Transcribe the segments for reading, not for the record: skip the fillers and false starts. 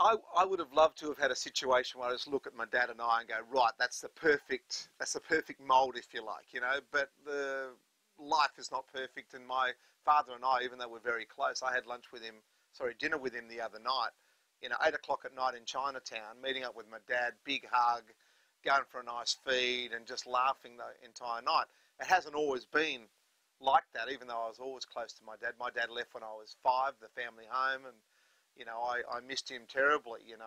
I would have loved to have had a situation where I just look at my dad and I and go, right, that's the perfect mould, if you like, you know. But the life is not perfect, and my father and I, even though we're very close, I had dinner with him the other night, 8 o'clock at night in Chinatown, meeting up with my dad, big hug, going for a nice feed, and just laughing the entire night. It hasn't always been like that, even though I was always close to my dad. My dad left when I was 5, the family home, and I missed him terribly, and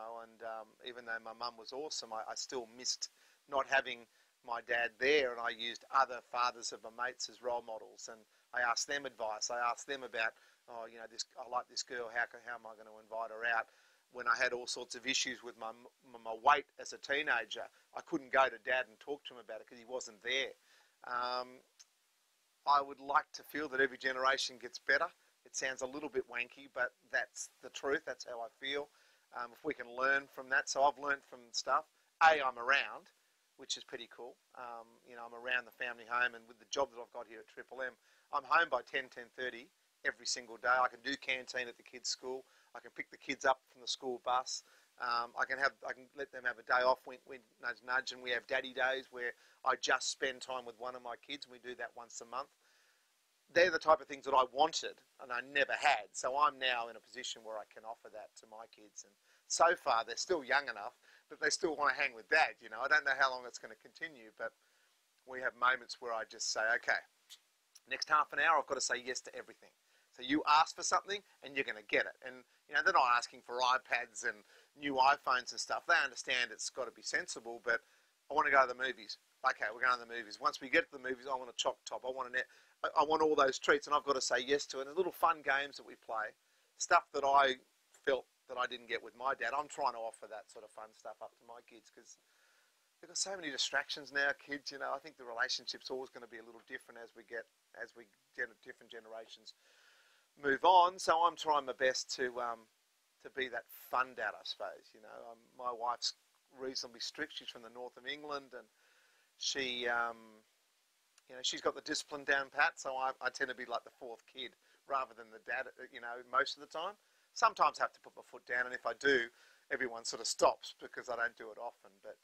even though my mum was awesome, I still missed not having my dad there, and I used other fathers of my mates as role models, and I asked them advice. I asked them about, I like this girl, how am I going to invite her out? When I had all sorts of issues with my weight as a teenager, I couldn't go to Dad and talk to him about it because he wasn't there. I would like to feel that every generation gets better. It sounds a little bit wanky, but that's the truth. That's how I feel. If we can learn from that. So I've learned from stuff. I'm around, which is pretty cool. I'm around the family home, and with the job that I've got here at Triple M, I'm home by 10:30 every single day. I can do canteen at the kids' school. I can pick the kids up from the school bus. I can let them have a day off. We nudge nudge, and we have daddy days where I just spend time with one of my kids, and we do that once a month. They're the type of things that I wanted and I never had. So I'm now in a position where I can offer that to my kids. And so far, they're still young enough that they still want to hang with Dad. I don't know how long it's going to continue, but we have moments where I just say, okay, next half an hour, I've got to say yes to everything. So you ask for something and you're going to get it. And, they're not asking for iPads and new iPhones and stuff. They understand it's got to be sensible, but I want to go to the movies. Okay, we're going to the movies. Once we get to the movies, I want a choc top. I want all those treats, and I've got to say yes to it. And little fun games that we play, stuff that I felt that I didn't get with my dad. I'm trying to offer that sort of fun stuff up to my kids because they've got so many distractions now, kids. I think the relationship's always going to be a little different as different generations move on. So I'm trying my best to be that fun dad, I suppose. My wife's reasonably strict. She's from the north of England, and she, she's got the discipline down pat. So I tend to be like the fourth kid rather than the dad. Most of the time. Sometimes I have to put my foot down, and if I do, everyone sort of stops because I don't do it often. But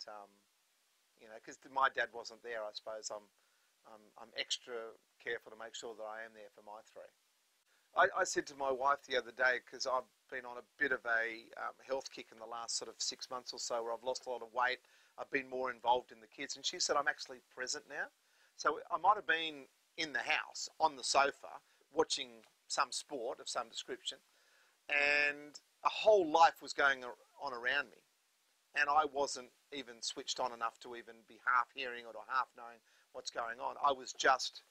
because my dad wasn't there, I suppose I'm extra careful to make sure that I am there for my 3. I said to my wife the other day, because I've been on a bit of a health kick in the last sort of 6 months or so, where I've lost a lot of weight. I've been more involved in the kids, and she said I'm actually present now. So I might have been in the house on the sofa watching some sport of some description, and a whole life was going on around me, and I wasn't even switched on enough to even be half hearing or half knowing what's going on. I was just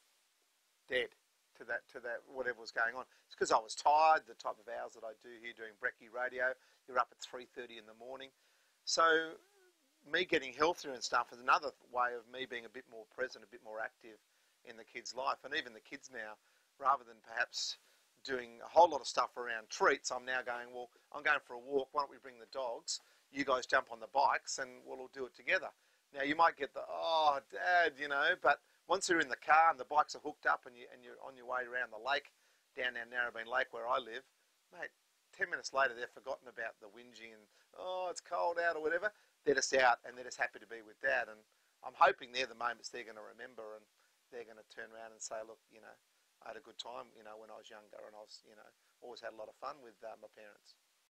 dead to that whatever was going on. It's because I was tired, the type of hours that I do here doing brekkie radio. You're up at 3:30 in the morning. So me getting healthier and stuff is another way of me being a bit more present, a bit more active in the kids' life. And even the kids now, rather than perhaps doing a whole lot of stuff around treats, I'm now going, well, I'm going for a walk. Why don't we bring the dogs? You guys jump on the bikes and we'll all do it together. Now, you might get the, oh, Dad, but once you're in the car and the bikes are hooked up and you're on your way around the lake, down Narrabeen Lake where I live, mate, 10 minutes later they've forgotten about the whinging and, oh, it's cold out or whatever. They're just out and they're just happy to be with Dad. And I'm hoping they're the moments they're going to remember, and they're going to turn around and say, look, I had a good time, when I was younger, and I was, always had a lot of fun with my parents.